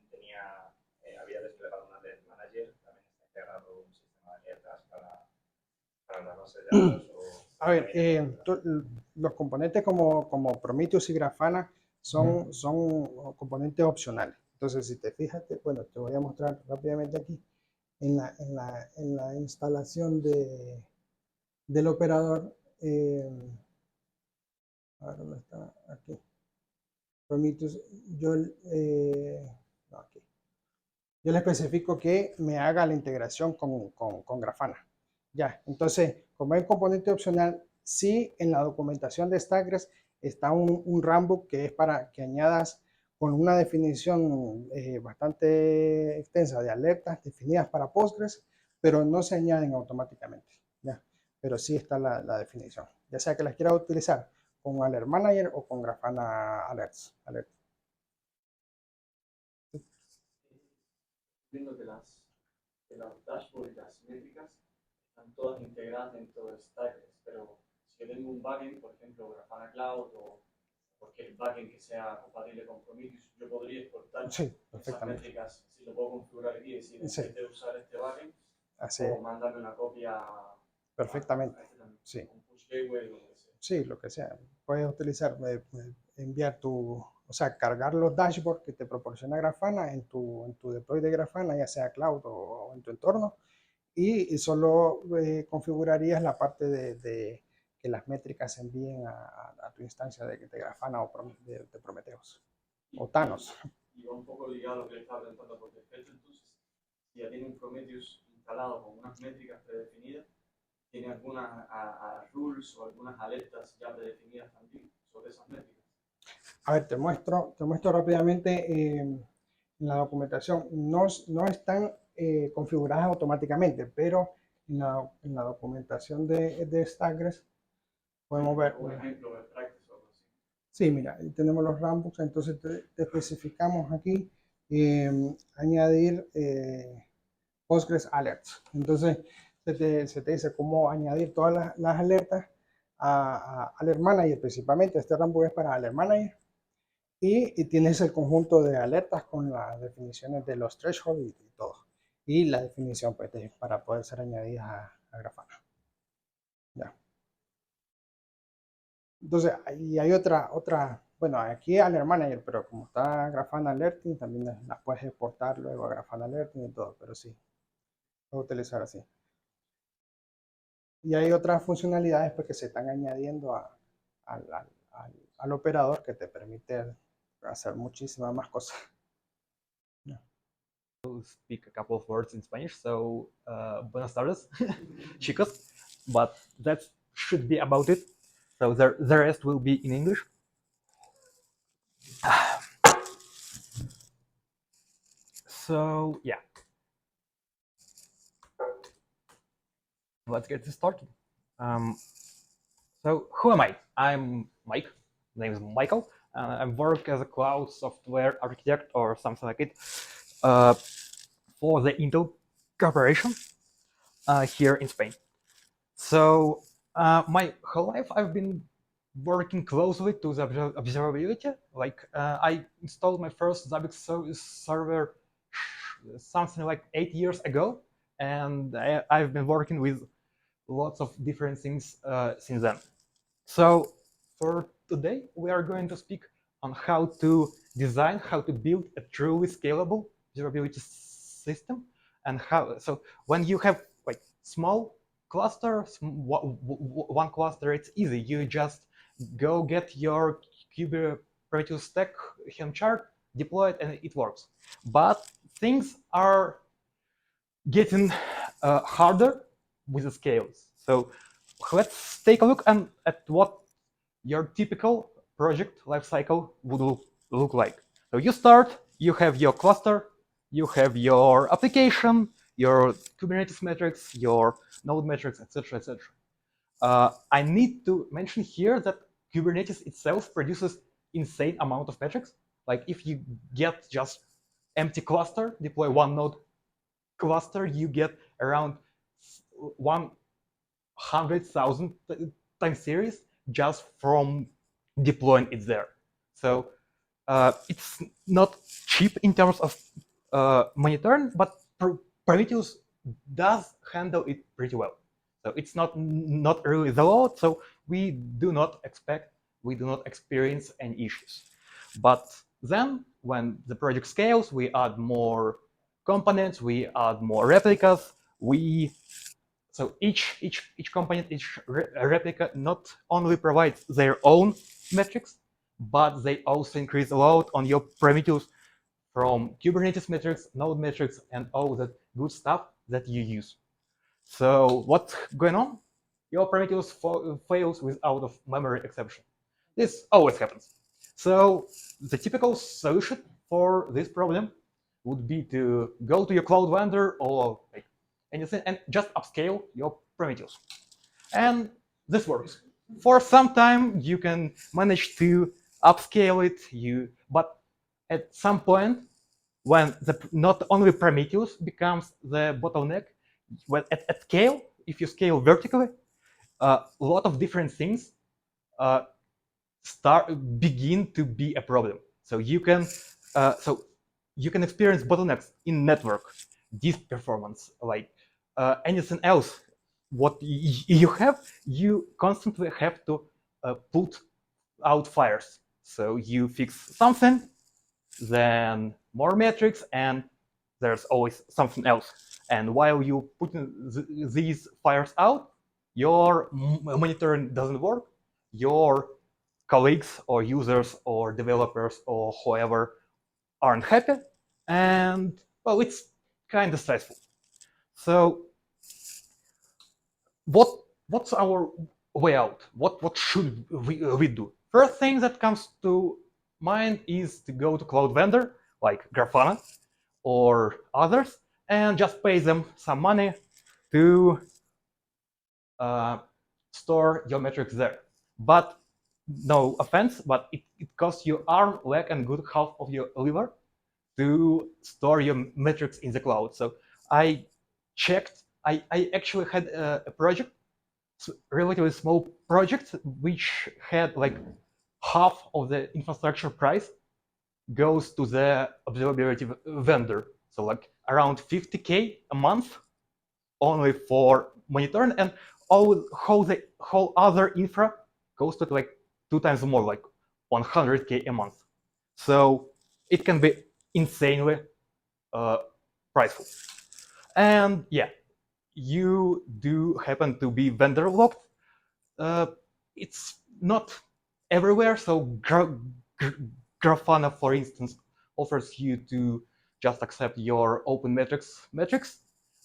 había desplegado una Alert Manager, también está integrado un sistema de alertas para la base de datos. A ver, los componentes como Prometheus y Grafana son componentes opcionales. Entonces, si te fijas, bueno, te voy a mostrar rápidamente aquí en la instalación del operador. A ver, ¿dónde está? Aquí. Prometheus, no, aquí. Yo le especifico que me haga la integración con Grafana. Ya, entonces, como es componente opcional, sí en la documentación de Stackgres está un Runbook que es para que añadas con una definición bastante extensa de alertas definidas para Postgres, pero no se añaden automáticamente. ¿Ya? Pero sí está la definición, ya sea que las quieras utilizar con Alert Manager o con Grafana Alerts. Viendo que las dashboards y las métricas están todas integradas dentro de Stackgres, pero si yo tengo un backend, por ejemplo, Grafana Cloud o cualquier backend que sea compatible con Prometheus, yo podría exportar esas métricas, si lo puedo configurar aquí y decir, en vez de usar este backend, o mandarme una copia perfectamente. Sí. Un push gateway o lo que sea. Sí, lo que sea. Puedes utilizar, enviar o sea, cargar los dashboards que te proporciona Grafana en tu deploy de Grafana, ya sea cloud o en tu entorno, y solo configurarías la parte de que las métricas se envíen a tu instancia de Grafana o de Prometheus o Thanos. Y va un poco ligado a lo que le estaba preguntando por defecto, entonces, si ya tiene un Prometheus instalado con unas métricas predefinidas, ¿tiene algunas rules o algunas alertas ya predefinidas también sobre esas métricas? A ver, te muestro rápidamente en la documentación. No están configuradas automáticamente, pero en la documentación de Stackgres podemos ver. Un ejemplo de practice o algo así. Sí, mira, tenemos los rambooks, entonces te especificamos aquí añadir Postgres Alerts. Entonces se te dice cómo añadir todas las alertas a Alert Manager, principalmente este Rambook es para Alert Manager. Y tienes el conjunto de alertas con las definiciones de los thresholds y todo. Y la definición pues, para poder ser añadidas a Grafana. Ya. Entonces, y hay otra, bueno, aquí Alert Manager, pero como está Grafana Alerting, también las puedes exportar luego a Grafana Alerting y todo, pero sí, puedes utilizar así. Y hay otras funcionalidades pues, que se están añadiendo al operador que te permite hacer muchísimas más cosas. Speak a couple of words in Spanish. So, buenas tardes, chicos. But that should be about it. So the rest will be in English. So yeah, let's get started. So who am I? I'm Mike. My name is Michael. I work as a cloud software architect or something like it for the Intel Corporation here in Spain. So my whole life I've been working closely to the observability. Like I installed my first Zabbix server something like 8 years ago, and I've been working with lots of different things since then. So for today, we are going to speak on how to design, how to build a truly scalable observability system, and how. So when you have like small cluster, one cluster, it's easy. You just go get your Kubernetes stack Helm chart, deploy it, and it works. But things are getting harder with the scales. So let's take a look at what your typical project lifecycle would look like. So you start, you have your cluster, you have your application, your Kubernetes metrics, your node metrics, etc., etc. I need to mention here that Kubernetes itself produces insane amount of metrics. Like if you get just empty cluster, deploy one node cluster, you get around 100,000 time series just from deploying it there. So it's not cheap in terms of monitoring, but Prometheus does handle it pretty well. So it's not really the load, so we do not experience any issues. But then when the project scales, we add more components, we add more replicas, so each component, each replica not only provides their own metrics, but they also increase a load on your Prometheus from Kubernetes metrics, node metrics, and all that good stuff that you use. So what's going on? Your Prometheus fails with out of memory exception. This always happens. So the typical solution for this problem would be to go to your cloud vendor or like anything and just upscale your Prometheus. And this works. For some time you can manage to upscale it, but at some point when not only Prometheus becomes the bottleneck, when at scale, if you scale vertically, a lot of different things begin to be a problem. So you can experience bottlenecks in network, disk performance, like anything else. What you have, you constantly have to put out fires. So you fix something, then more metrics, and there's always something else. And while you putting these fires out, your monitoring doesn't work. Your colleagues or users or developers or whoever aren't happy, and well, it's kind of stressful. So what's our way out? What should we do? First thing that comes to mind is to go to cloud vendor like Grafana or others and just pay them some money to store your metrics there. But no offense, but it costs you arm, leg, and good half of your liver to store your metrics in the cloud. So I checked. I actually had a project, relatively small project, which had like half of the infrastructure price goes to the observability vendor. So like around 50K a month only for monitoring, and whole other infra goes to like 2 times more, like 100K a month. So it can be insanely priceful. And yeah, you do happen to be vendor locked. It's not everywhere. So Grafana, for instance, offers you to just accept your open metrics,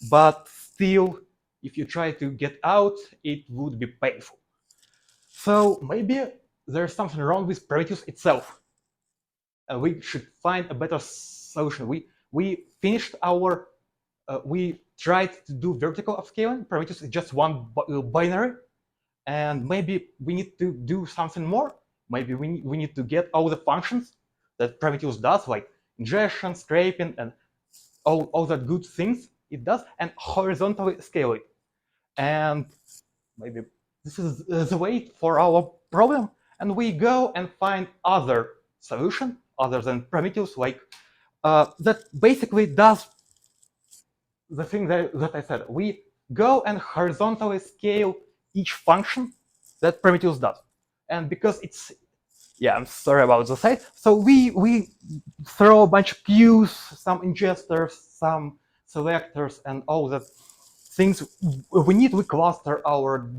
but still, if you try to get out, it would be painful. So maybe there's something wrong with Prometheus itself. We should find a better solution. We finished our, we tried to do vertical upscaling. Prometheus is just one binary, and maybe we need to do something more. maybe we need to get all the functions that Prometheus does, like ingestion, scraping, and all that good things it does, and horizontally scale it. And maybe this is the way for our problem, and we go and find other solution other than Prometheus, like that basically does the thing that I said. We go and horizontally scale each function that Prometheus does. And because it's, yeah, I'm sorry about the site. So we throw a bunch of queues, some ingesters, some selectors, and all the things we need. We cluster our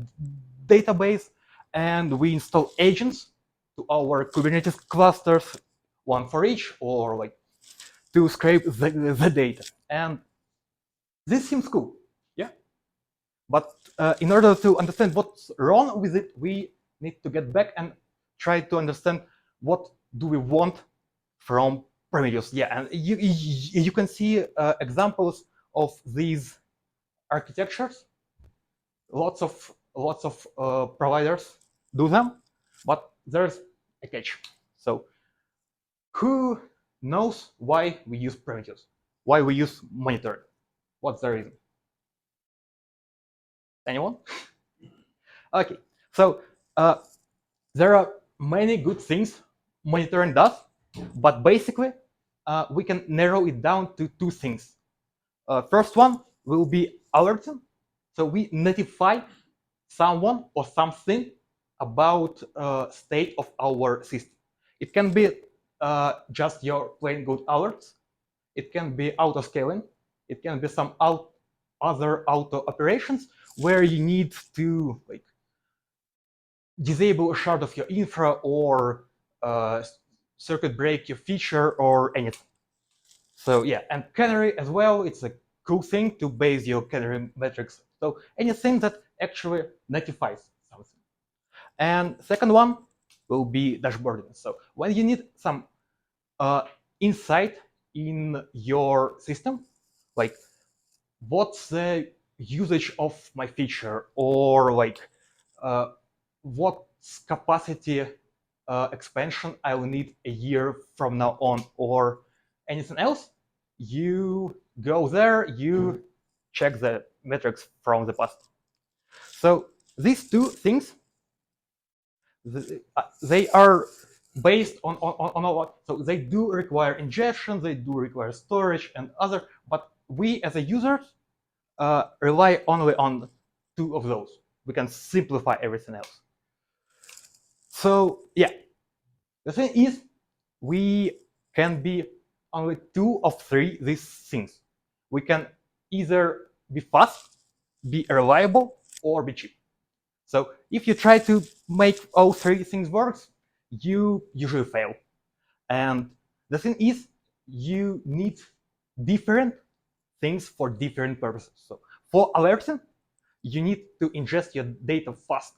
database, and we install agents to our Kubernetes clusters, one for each, or like to scrape the data. And this seems cool, yeah? But in order to understand what's wrong with it, we need to get back and try to understand what do we want from Prometheus. Yeah, and you can see examples of these architectures. Lots of providers do them, but there's a catch. So who knows why we use Prometheus? Why we use monitoring? What's the reason? Anyone? Okay, so there are many good things monitoring does, but basically we can narrow it down to two things. First one will be alerting. So we notify someone or something about state of our system. It can be just your plain good alerts. It can be auto scaling. It can be some other auto operations where you need to like disable a shard of your infra or circuit break your feature or anything. So yeah, and canary as well, it's a cool thing to base your canary metrics. So anything that actually notifies something. And second one will be dashboarding. So when you need some insight in your system, like what's the usage of my feature, or like what's capacity expansion I will need a year from now on, or anything else, you go there, you check the metrics from the past. So these two things, they are based on a lot. So they do require ingestion, they do require storage and other, but we as a users rely only on two of those. We can simplify everything else. So yeah, the thing is, we can be only two of three these things. We can either be fast, be reliable, or be cheap. So if you try to make all three things work, you usually fail. And the thing is, you need different things for different purposes. So for alerting, you need to ingest your data fast.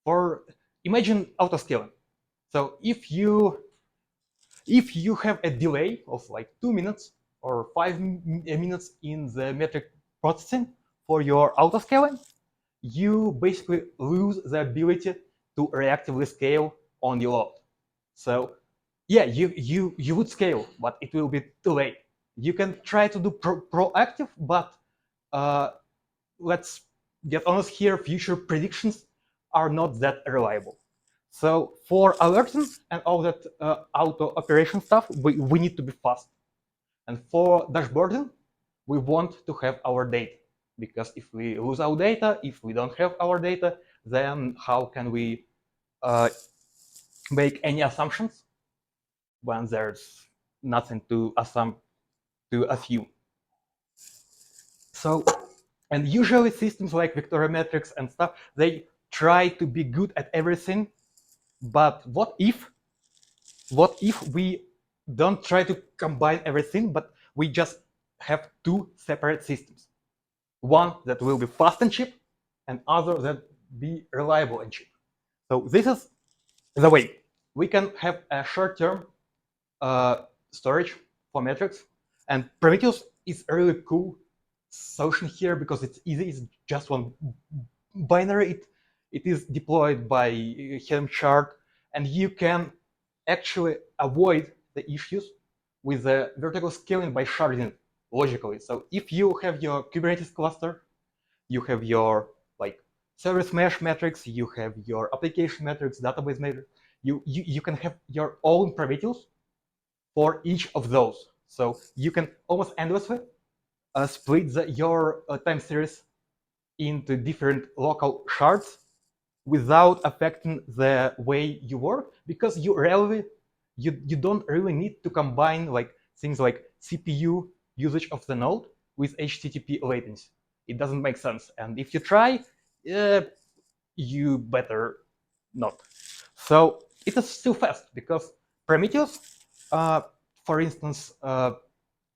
For imagine autoscaling. So if you have a delay of like 2 minutes or 5 minutes in the metric processing for your autoscaling, you basically lose the ability to reactively scale on your load. So yeah, you would scale, but it will be too late. You can try to do proactive, but let's get honest here, future predictions are not that reliable. So for alerting and all that auto operation stuff, we need to be fast. And for dashboarding, we want to have our data. Because if we lose our data, if we don't have our data, then how can we make any assumptions when there's nothing to assume? So, and usually systems like Victoriometrics and stuff, they try to be good at everything. But what if we don't try to combine everything, but we just have two separate systems? One that will be fast and cheap, and other that be reliable and cheap. So this is the way we can have a short-term storage for metrics, and Prometheus is a really cool solution here because it's easy. It's just one binary. It is deployed by Helm chart, and you can actually avoid the issues with the vertical scaling by sharding logically. So if you have your Kubernetes cluster, you have your like service mesh metrics, you have your application metrics, database metrics, you can have your own Prometheus for each of those. So you can almost endlessly split your time series into different local shards without affecting the way you work, because you don't really need to combine like things like CPU usage of the node with HTTP latency. It doesn't make sense, and if you try, you better not. So it is still fast because Prometheus, for instance,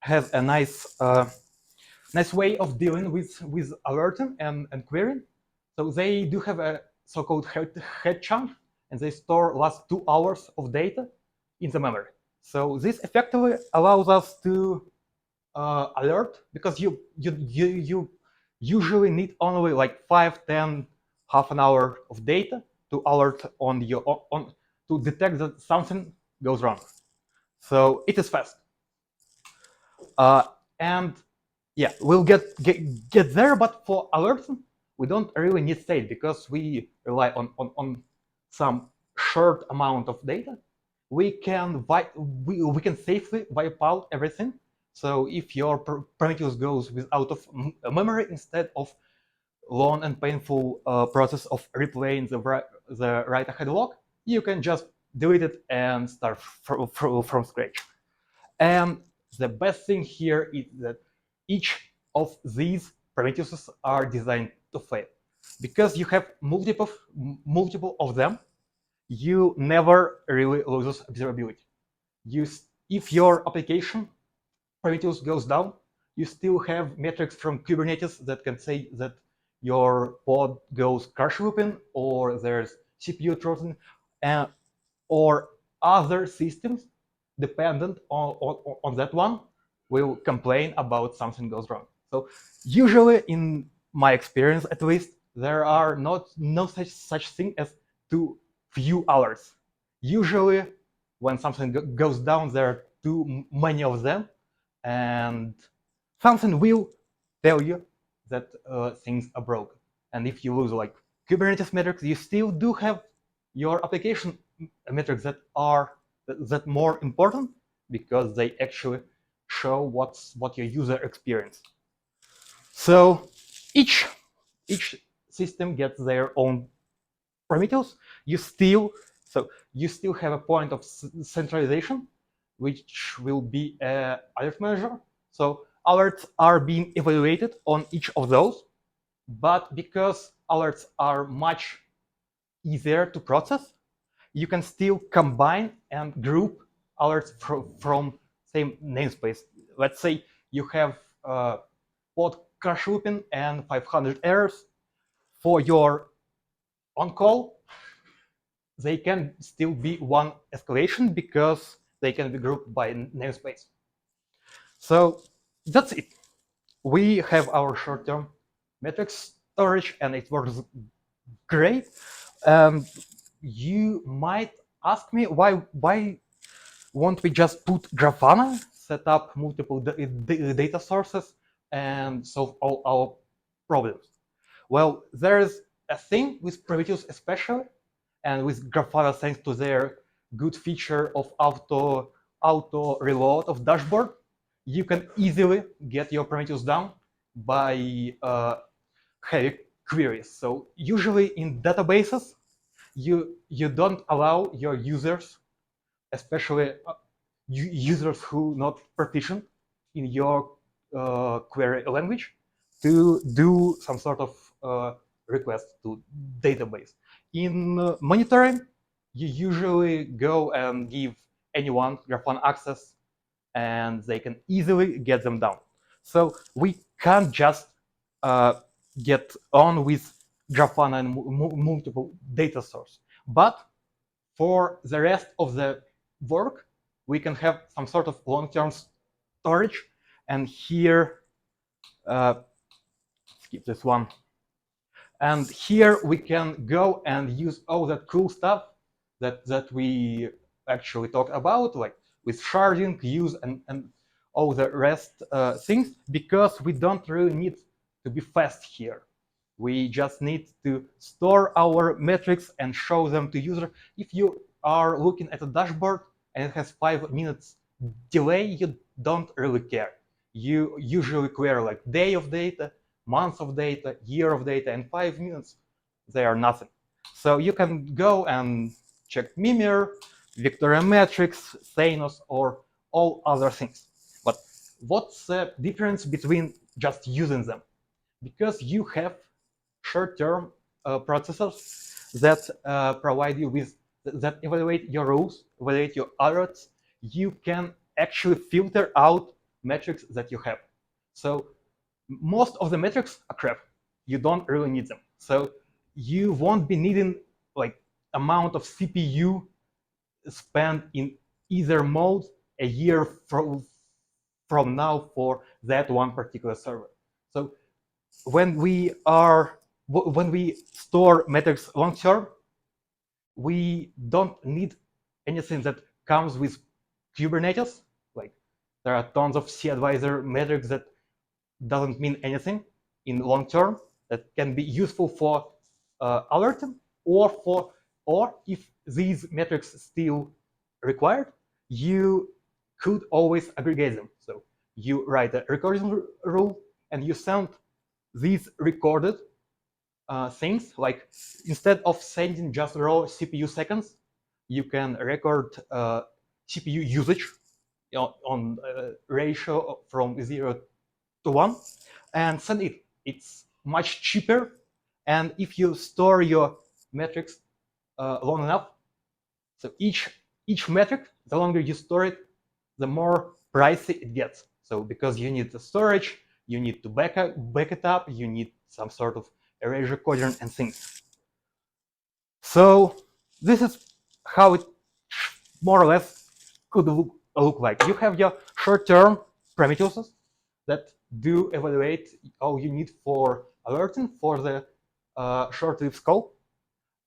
has a nice way of dealing with alerting and querying. So they do have a so-called head chunk, and they store last 2 hours of data in the memory. So this effectively allows us to alert, because you usually need only like 5, 10, half an hour of data to alert on to detect that something goes wrong. So it is fast. And yeah, we'll get there, but for alerting, we don't really need state because we rely on some short amount of data. We can safely wipe out everything. So if your Prometheus goes out of memory, instead of long and painful process of replaying the write ahead log, you can just delete it and start from scratch. And the best thing here is that each of these Prometheuses are designed to fail. Because you have multiple of them, you never really lose observability. If your application Prometheus goes down, you still have metrics from Kubernetes that can say that your pod goes crash looping, or there's CPU throttling, or other systems dependent on that one will complain about something goes wrong. So usually, in my experience at least, there are no such thing as too few alerts. Usually, when something goes down, there are too many of them, and something will tell you that things are broken. And if you lose like Kubernetes metrics, you still do have your application metrics that are more important, because they actually show what your user experienced. So each system gets their own Prometheus. You still have a point of centralization, which will be a alert manager. So alerts are being evaluated on each of those, but because alerts are much easier to process, you can still combine and group alerts from same namespace. Let's say you have pod crash looping and 500 errors. For your on-call, they can still be one escalation because they can be grouped by namespace. So that's it. We have our short-term metrics storage, and it works great. You might ask me why won't we just put Grafana, set up multiple data sources, and solve all our problems? Well, there's a thing with Prometheus especially, and with Grafana, thanks to their good feature of auto reload of dashboard, you can easily get your Prometheus down by heavy queries. So usually in databases, you don't allow your users, especially users who not proficient in your query language, to do some sort of request to database. In monitoring, you usually go and give anyone Grafana access, and they can easily get them down. So we can't just get on with Grafana and multiple data source. But for the rest of the work, we can have some sort of long-term storage. And here, skip this one. And here we can go and use all that cool stuff that we actually talked about, like with sharding, use, and all the rest things, because we don't really need to be fast here. We just need to store our metrics and show them to user. If you are looking at a dashboard and it has 5 minutes delay, you don't really care. You usually query like day of data, month of data, year of data, and 5 minutes, they are nothing. So you can go and check Mimir, Victoria Metrics, Thanos, or all other things. But what's the difference between just using them? Because you have short-term processors that provide you with, that evaluate your rules, evaluate your alerts, you can actually filter out metrics that you have. So most of the metrics are crap. You don't really need them. So you won't be needing like amount of CPU spent in either mode a year from now for that one particular server. So when we store metrics long term, we don't need anything that comes with Kubernetes. Like there are tons of cAdvisor metrics that doesn't mean anything in long term that can be useful for alerting, or if these metrics still required, you could always aggregate them. So you write a recording rule and you send these recorded things, like instead of sending just raw CPU seconds, you can record CPU usage on ratio from 0 to 1 and send it. It's much cheaper, and if you store your metrics long enough, so each metric, the longer you store it, the more pricey it gets. So because you need the storage, you need to back it up, you need some sort of erasure coding and things. So this is how it more or less could look like. You have your short-term parameters that do evaluate all you need for alerting for the short-lived scope,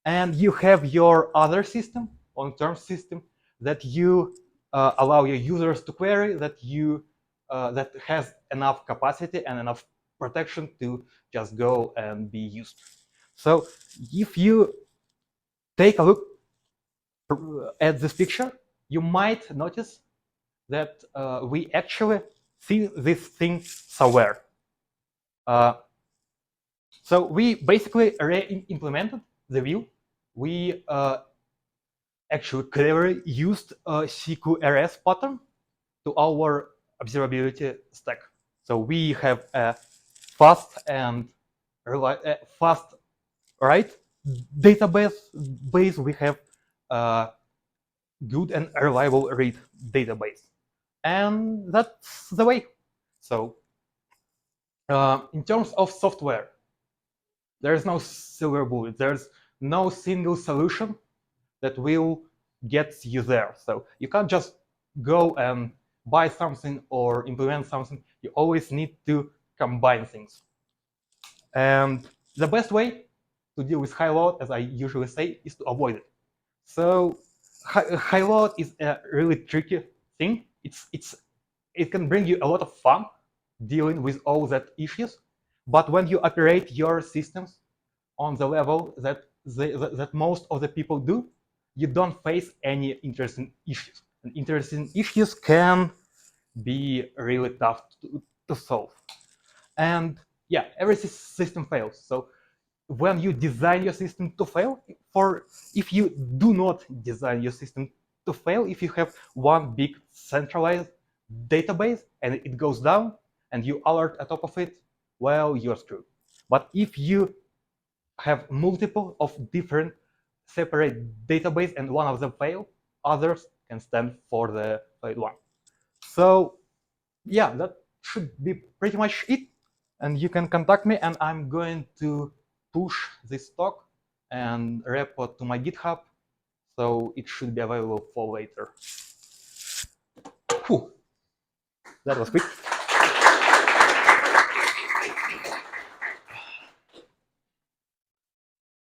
and you have your other system, long-term system, that you allow your users to query, that you that has enough capacity and enough protection to just go and be used. So if you take a look at this picture, you might notice that we actually see this thing somewhere. So we basically re-implemented the view. We actually cleverly used a CQRS pattern to our observability stack. So we have a fast and fast write database. We have a good and reliable read database, and that's the way. So in terms of software, there's no silver bullet. There's no single solution that will get you there. So you can't just go and buy something or implement something. You always need to combine things. And the best way to deal with high load, as I usually say, is to avoid it. So high load is a really tricky thing. It can bring you a lot of fun dealing with all that issues, but when you operate your systems on the level that that most of the people do, you don't face any interesting issues. And interesting issues can be really tough to solve. And yeah, every system fails. So when you design your system to fail, if you do not design your system to fail, if you have one big centralized database and it goes down and you alert on top of it, well, you're screwed. But if you have multiple of different separate database and one of them fail, others can stand for the failed one. So yeah, that should be pretty much it. And you can contact me, and I'm going to push this talk and repo to my GitHub, so it should be available for later. Whew. That was quick.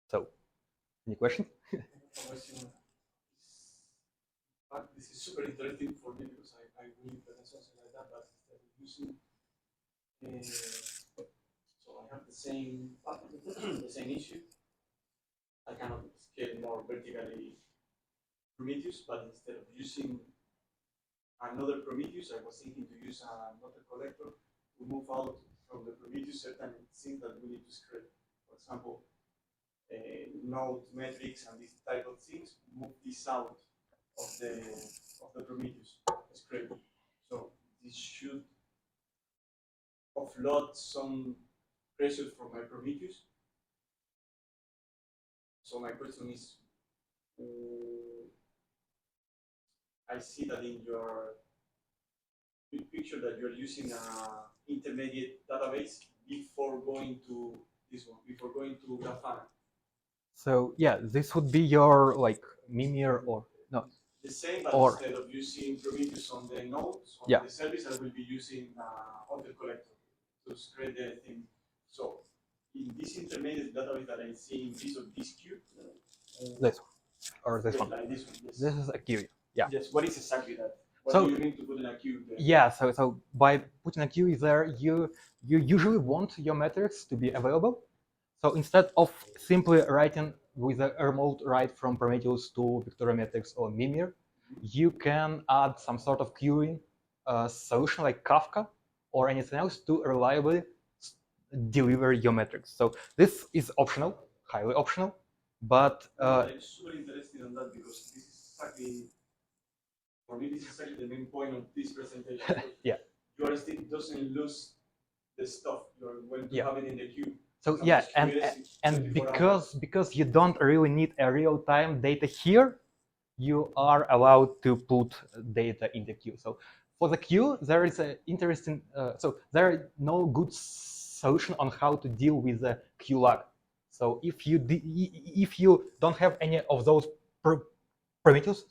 So, any questions? But this is super interesting for me because I will implement something like that, but instead of using, so I have the same the same issue. I cannot scale more vertically Prometheus, but instead of using another Prometheus, I was thinking to use another collector to move out from the Prometheus certain things that we need to scrape. For example, node metrics and these type of things, move this out of the Prometheus scrape. So this should offload some pressure from my Prometheus. So my question is, I see that in your picture that you're using an intermediate database before going to this one, before going to Grafana. So yeah, this would be your like Mimir or no. The same, but Or- instead of using Prometheus on the nodes, on Yeah. the service, I will be using on the collector to scrape the thing. So in this intermediate database that I see in this of this queue, This one or this yes, one. like this one, yes. This is a queue. Yeah. Yes, what is exactly that? What So- do you mean to put in a queue there? Yeah. So by putting a queue there, you usually want your metrics to be available. So instead of simply writing with a remote write from Prometheus to Victoriometrics or Mimir, you can add some sort of queuing solution like Kafka or anything else to reliably deliver your metrics. So this is optional, highly optional, but I'm super interested in that because this is exactly, for me, this is exactly the main point of this presentation. Yeah. Your stick doesn't lose the stuff you're going to Yeah. have it in the queue. so I'm yeah, just and curious, and 24 hours. because you don't really need a real-time data here, you are allowed to put data in the queue. So for the queue, there is an interesting, so there is no good solution on how to deal with the queue lag. So if you don't have any of those Prometheus,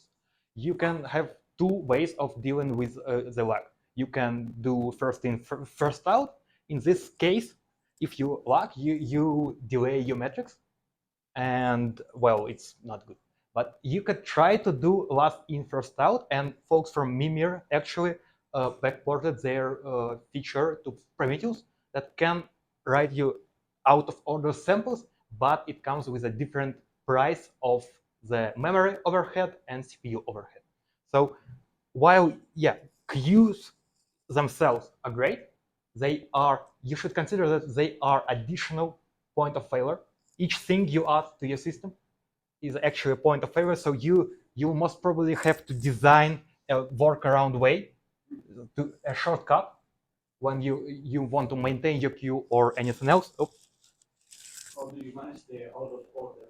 you can have two ways of dealing with the lag. You can do first in, first out. In this case, if you lag, you delay your metrics, and well, it's not good. But you could try to do last in, first out, and folks from Mimir actually backported their feature to Prometheus that can write you out of order samples, but it comes with a different price of the memory overhead and CPU overhead. So while, yeah, queues themselves are great, you should consider that they are additional point of failure. Each thing you add to your system is actually a point of failure, so you most probably have to design a workaround way, to a shortcut when you want to maintain your queue or anything else. Oh. How do you manage the out of order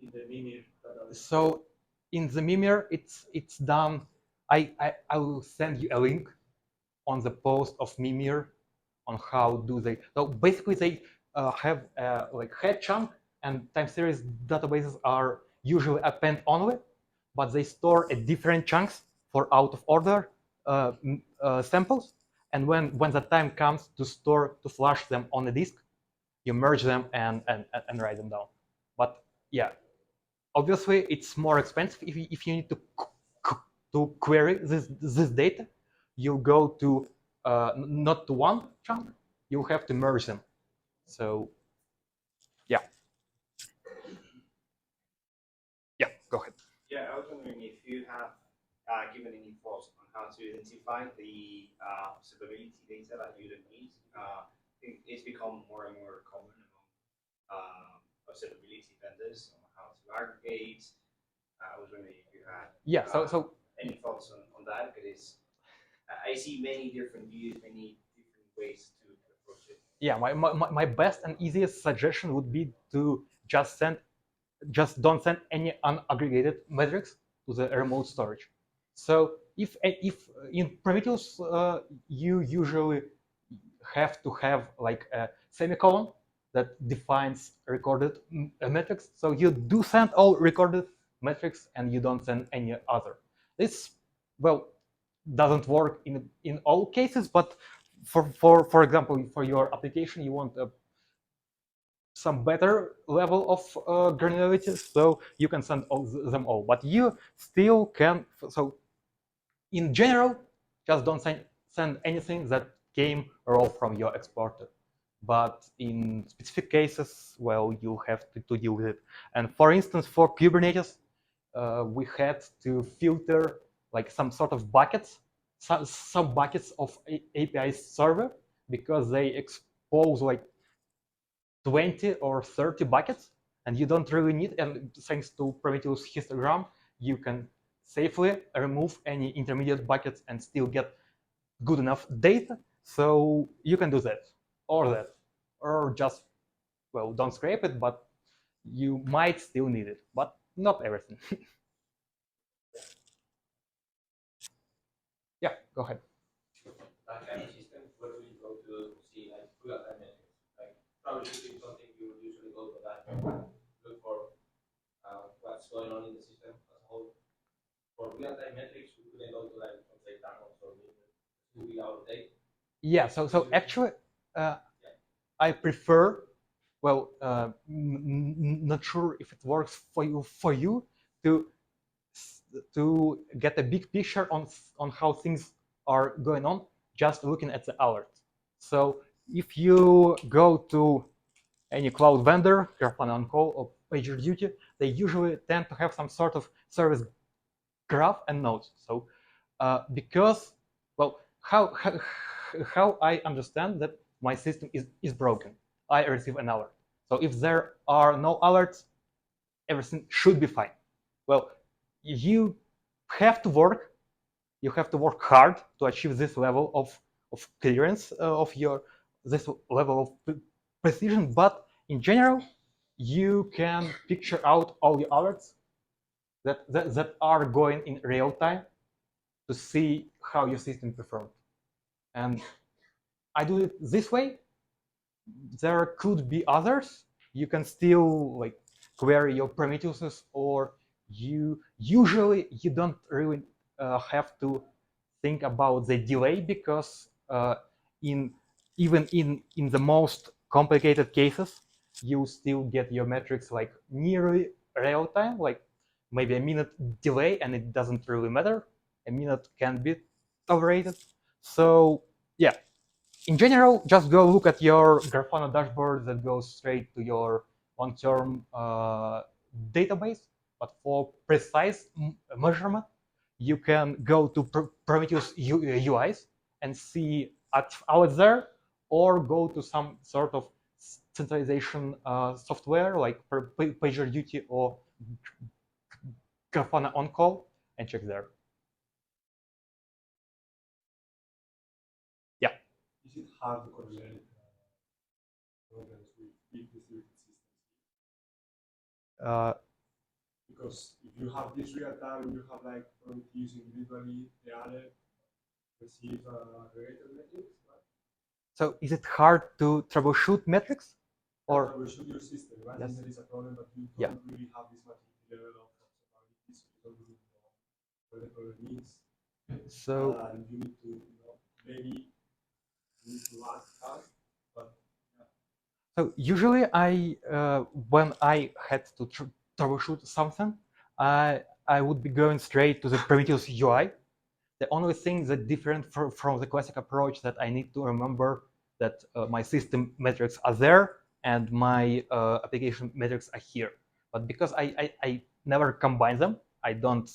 in the Mimir database? So in the Mimir, it's done. I will send you a link on the post of Mimir on how do they. So basically, they have like head chunk, and time series databases are usually append only, but they store different chunks for out of order samples. And when the time comes to flash them on the disk, you merge them and write them down. But yeah, obviously it's more expensive if you need to query this data. You go to not to one chunk, you have to merge them. So yeah, go ahead. Yeah, I was wondering if you have given any thoughts on how to identify the observability data that you don't need. It's become more and more common among observability vendors on how to aggregate. I was wondering if you had So any thoughts on that, because I see many different views, many different ways to approach it. yeah, my best and easiest suggestion would be to just don't send any unaggregated metrics to the remote storage. So if in Prometheus you usually have to have like a semicolon that defines recorded metrics. So you do send all recorded metrics and you don't send any other. This, well, doesn't work in all cases, but for example, for your application, you want some better level of granularity, so you can send them all. But you still can. So in general, just don't send anything that came raw from your exporter. But in specific cases, well, you have to deal with it. And for instance, for Kubernetes, we had to filter like some sort of buckets, some buckets of API server, because they expose like 20 or 30 buckets, and you don't really need, and thanks to Prometheus histogram, you can safely remove any intermediate buckets and still get good enough data. So you can do that, or just, well, don't scrape it, but you might still need it, but not everything. Yeah, go ahead. That kind of system, where do you go to see like real-time metrics? Like troubleshooting something, you would usually go to that, look for what's going on in the system as a whole. For real-time metrics, we couldn't go to like, let's say, Thanos or to be out of date. Yeah, so actually, I prefer, well, not sure if it works for you to get a big picture on how things are going on, just looking at the alert. So if you go to any cloud vendor, Grafana On-Call or PagerDuty, they usually tend to have some sort of service graph and nodes. So because, well, how I understand that my system is broken, I receive an alert. So if there are no alerts, everything should be fine. Well, you have to work hard to achieve this level of clearance of this level of precision, but in general, you can picture out all the alerts that are going in real time to see how your system performed. And I do it this way. There could be others. You can still like query your Prometheus, or you don't really have to think about the delay, because even in the most complicated cases, you still get your metrics like nearly real time, like maybe a minute delay, and it doesn't really matter. A minute can be tolerated. So yeah, in general, just go look at your Grafana dashboard that goes straight to your long-term database. But for precise measurement, you can go to Prometheus UIs and see out there, or go to some sort of centralization software like PagerDuty or Grafana On-Call and check there. Yeah. Is it hard to correlate programs with big distributed systems? Because if you have this real time, you have like Prometheus individually, the alert receive related metrics, right? So is it hard to troubleshoot metrics? Or troubleshoot your system, right? Yes. And there is a problem, but you Yeah. don't really have this much level of observability, so you don't really know what the problem is. so And you need to, maybe you need to act fast, but So usually when I had to troubleshoot something, I would be going straight to the Prometheus UI. The only thing that different from the classic approach that I need to remember that my system metrics are there and my application metrics are here. But because I never combine them, I don't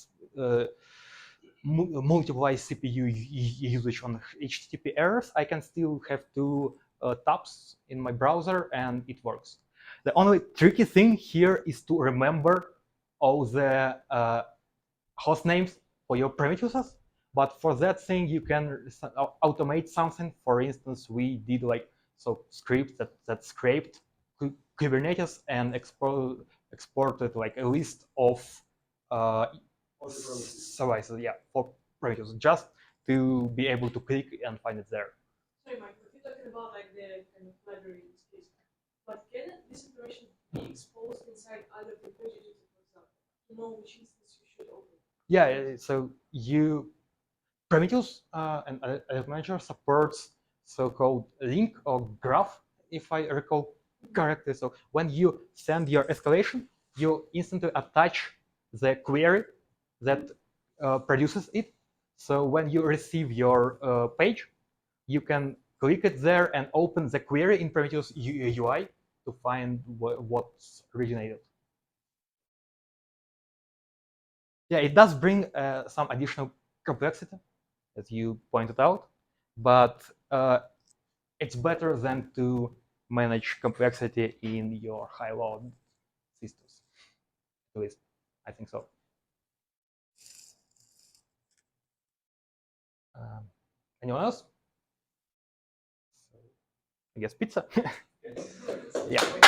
multiply CPU usage on HTTP errors, I can still have two tabs in my browser and it works. The only tricky thing here is to remember all the host names for your Prometheus. But for that thing, you can automate something. For instance, we did like script that scraped Kubernetes and exported like a list of services, yeah, for Prometheus, just to be able to click and find it there. Sorry, Mike, but you're talking about like the kind of library in this case. But can this information be exposed inside other pages, for example, to know which instance you should open? Yeah, so Prometheus and Alert Manager supports so-called link or graph, if I recall correctly. So when you send your escalation, you instantly attach the query that produces it So when you receive your page, you can click it there and open the query in Prometheus UI to find what's originated. Yeah, it does bring some additional complexity, as you pointed out, but it's better than to manage complexity in your high-load systems. At least, I think so. Anyone else? I guess pizza. Yeah.